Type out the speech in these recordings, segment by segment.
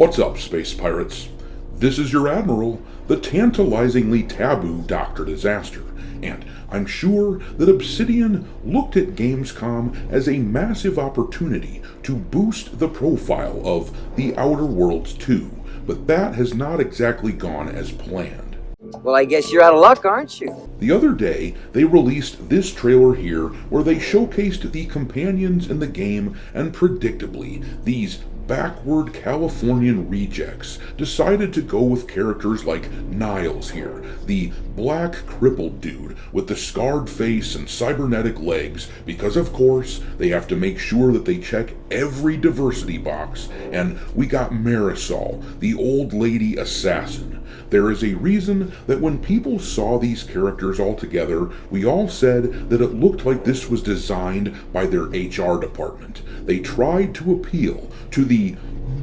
What's up, space pirates? This is your admiral, the tantalizingly taboo Dr. Disaster, and I'm sure that Obsidian looked at Gamescom as a massive opportunity to boost the profile of The Outer Worlds 2, but that has not exactly gone as planned. Well, I guess you're out of luck, aren't you? The other day, they released this trailer here where they showcased the companions in the game, and predictably, these backward Californian rejects decided to go with characters like Niles here, the black crippled dude with the scarred face and cybernetic legs, because of course they have to make sure that they check every diversity box, and we got Marisol, the old lady assassin. There is a reason that when people saw these characters all together, we all said that it looked like this was designed by their HR department. They tried to appeal to the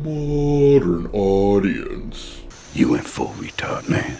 modern audience. You went full retard, man.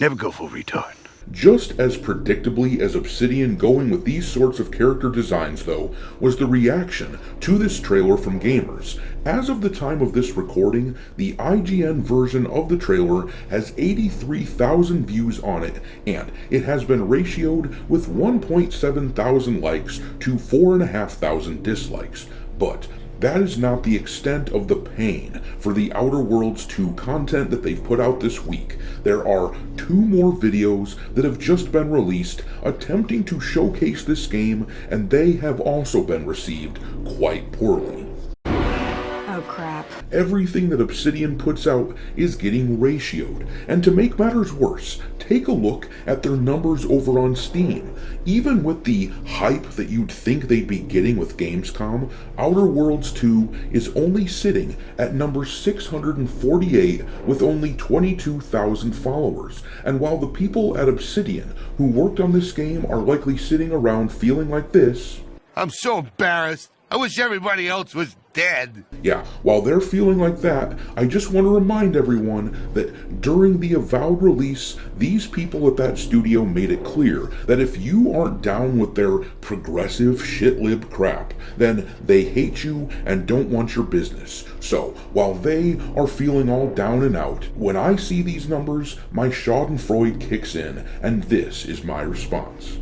Never go full retard. Just as predictably as Obsidian going with these sorts of character designs, though, was the reaction to this trailer from gamers. As of the time of this recording, the IGN version of the trailer has 83,000 views on it, and it has been ratioed with 1.7 thousand likes to 4,500 dislikes. But that is not the extent of the pain for the Outer Worlds 2 content that they've put out this week. There are 2 more videos that have just been released attempting to showcase this game, and they have also been received quite poorly. Oh crap. Everything that Obsidian puts out is getting ratioed, and to make matters worse, take a look at their numbers over on Steam. Even with the hype that you'd think they'd be getting with Gamescom, Outer Worlds 2 is only sitting at number 648 with only 22,000 followers. And while the people at Obsidian who worked on this game are likely sitting around feeling like this, I'm so embarrassed. I wish everybody else was dead. Yeah, while they're feeling like that, I just want to remind everyone that during the Avowed release, these people at that studio made it clear that if you aren't down with their progressive shit-lib crap, then they hate you and don't want your business. So, while they are feeling all down and out, when I see these numbers, my schadenfreude kicks in, and this is my response.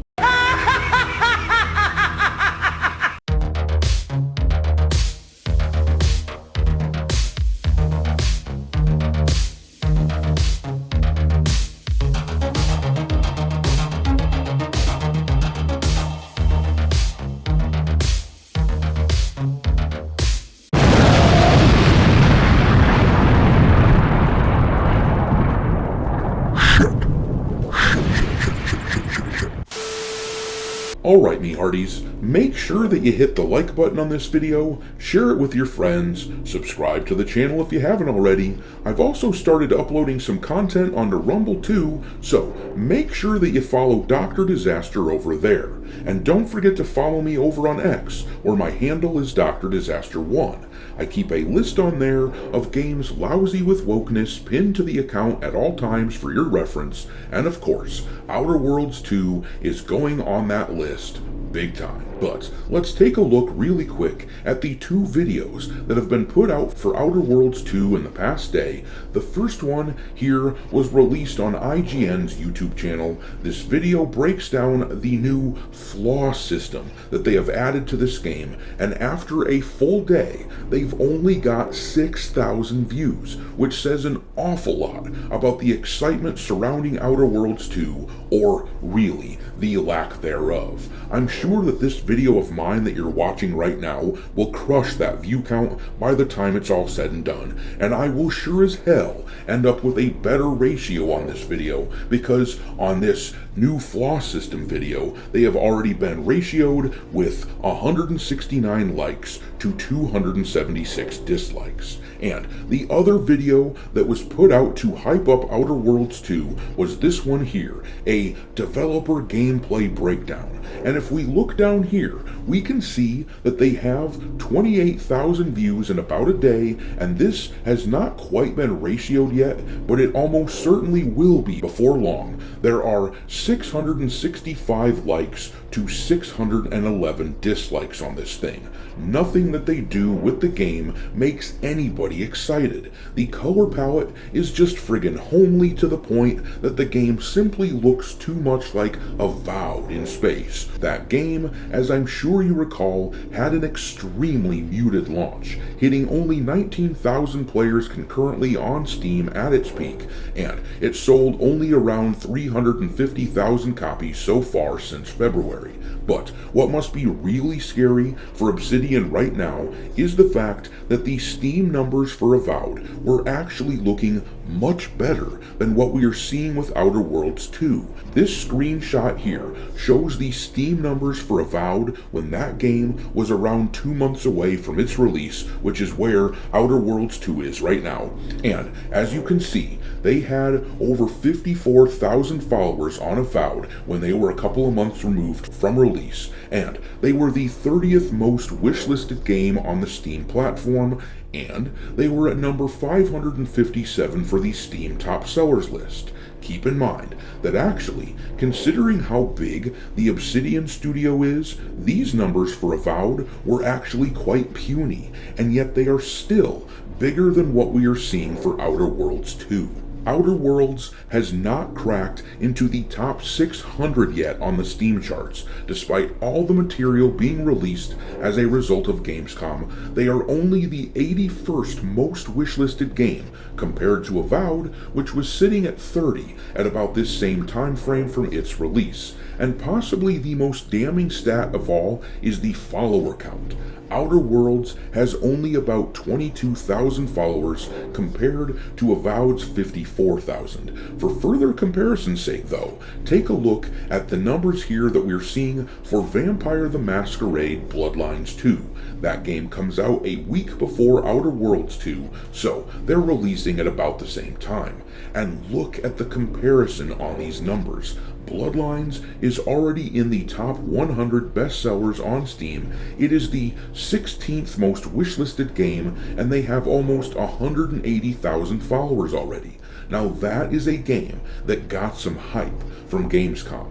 Alright, me hearties, make sure that you hit the like button on this video, share it with your friends, subscribe to the channel if you haven't already. I've also started uploading some content onto Rumble too, so make sure that you follow Dr. Disaster over there. And don't forget to follow me over on X, where my handle is Dr. Disaster 1. I keep a list on there of games lousy with wokeness pinned to the account at all times for your reference, and of course, Outer Worlds 2 is going on that list big time. But let's take a look really quick at the 2 videos that have been put out for Outer Worlds 2 in the past day. The first one here was released on IGN's YouTube channel. This video breaks down the new flaw system that they have added to this game, and after a full day, they've only got 6,000 views, which says an awful lot about the excitement surrounding Outer Worlds 2, or really, the lack thereof. I'm sure that this video of mine that you're watching right now will crush that view count by the time it's all said and done, and I will sure as hell end up with a better ratio on this video, because on this new flaw system video, they have already been ratioed with 169 likes to 276 dislikes. And the other video that was put out to hype up Outer Worlds 2 was this one here, a developer gameplay breakdown. And if we look down here, we can see that they have 28,000 views in about a day, and this has not quite been ratioed yet, but it almost certainly will be before long. There are 665 likes to 611 dislikes on this thing. Nothing that they do with the game makes anybody everybody excited. The color palette is just friggin' homely to the point that the game simply looks too much like Avowed in space. That game, as I'm sure you recall, had an extremely muted launch, hitting only 19,000 players concurrently on Steam at its peak, and it sold only around 350,000 copies so far since February. But what must be really scary for Obsidian right now is the fact that the Steam numbers for Avowed were actually looking much better than what we are seeing with Outer Worlds 2. This screenshot here shows the Steam numbers for Avowed when that game was around 2 months away from its release, which is where Outer Worlds 2 is right now. And as you can see, they had over 54,000 followers on Avowed when they were a couple of months removed from release, and they were the 30th most wishlisted game on the Steam platform, and they were at number 557 for the Steam top sellers list. Keep in mind that actually, considering how big the Obsidian studio is, these numbers for Avowed were actually quite puny, and yet they are still bigger than what we are seeing for Outer Worlds 2. Outer Worlds has not cracked into the top 600 yet on the Steam charts. Despite all the material being released as a result of Gamescom, they are only the 81st most wishlisted game, compared to Avowed, which was sitting at 30 at about this same time frame from its release. And possibly the most damning stat of all is the follower count. Outer Worlds has only about 22,000 followers compared to Avowed's 54,000. For further comparison's sake though, take a look at the numbers here that we're seeing for Vampire the Masquerade Bloodlines 2. That game comes out a week before Outer Worlds 2, so they're releasing at about the same time. And look at the comparison on these numbers. Bloodlines is already in the top 100 bestsellers on Steam. It is the 16th most wishlisted game, and they have almost 180,000 followers already. Now that is a game that got some hype from Gamescom.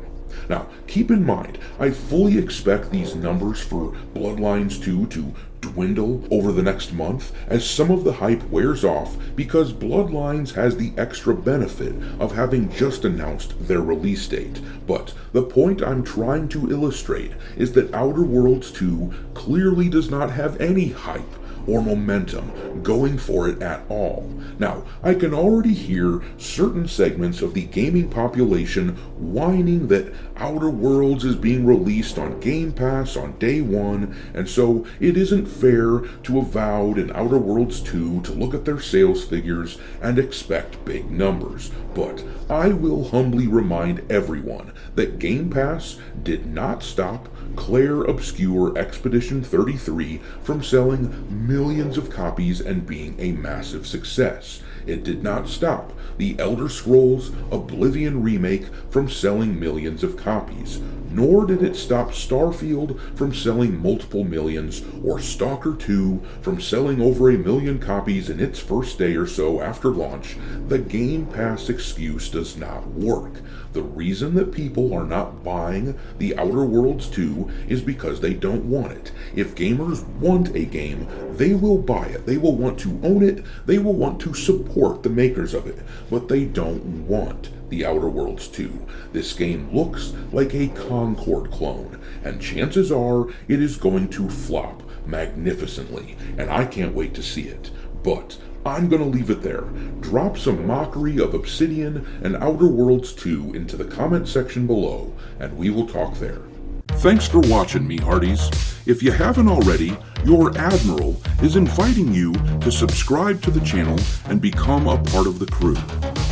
Now, keep in mind, I fully expect these numbers for Bloodlines 2 to dwindle over the next month as some of the hype wears off, because Bloodlines has the extra benefit of having just announced their release date. But the point I'm trying to illustrate is that Outer Worlds 2 clearly does not have any hype or momentum going for it at all. Now, I can already hear certain segments of the gaming population whining that Outer Worlds is being released on Game Pass on day one, and so it isn't fair to Avowed and Outer Worlds 2 to look at their sales figures and expect big numbers. But I will humbly remind everyone that Game Pass did not stop Claire Obscure Expedition 33 from selling millions of copies and being a massive success. It did not stop The Elder Scrolls Oblivion Remake from selling millions of copies, nor did it stop Starfield from selling multiple millions, or Stalker 2 from selling over 1 million copies in its first day or so after launch. The Game Pass excuse does not work. The reason that people are not buying the Outer Worlds 2 is because they don't want it. If gamers want a game, they will buy it. They will want to own it. They will want to support the makers of it. But they don't want the Outer Worlds 2. This game looks like a Concord clone, and chances are it is going to flop magnificently, and I can't wait to see it. But I'm gonna leave it there. Drop some mockery of Obsidian and Outer Worlds 2 into the comment section below, and we will talk there. Thanks for watching, me hearties. If you haven't already, your Admiral is inviting you to subscribe to the channel and become a part of the crew.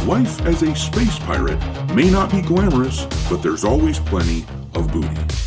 Life as a space pirate may not be glamorous, but there's always plenty of booty.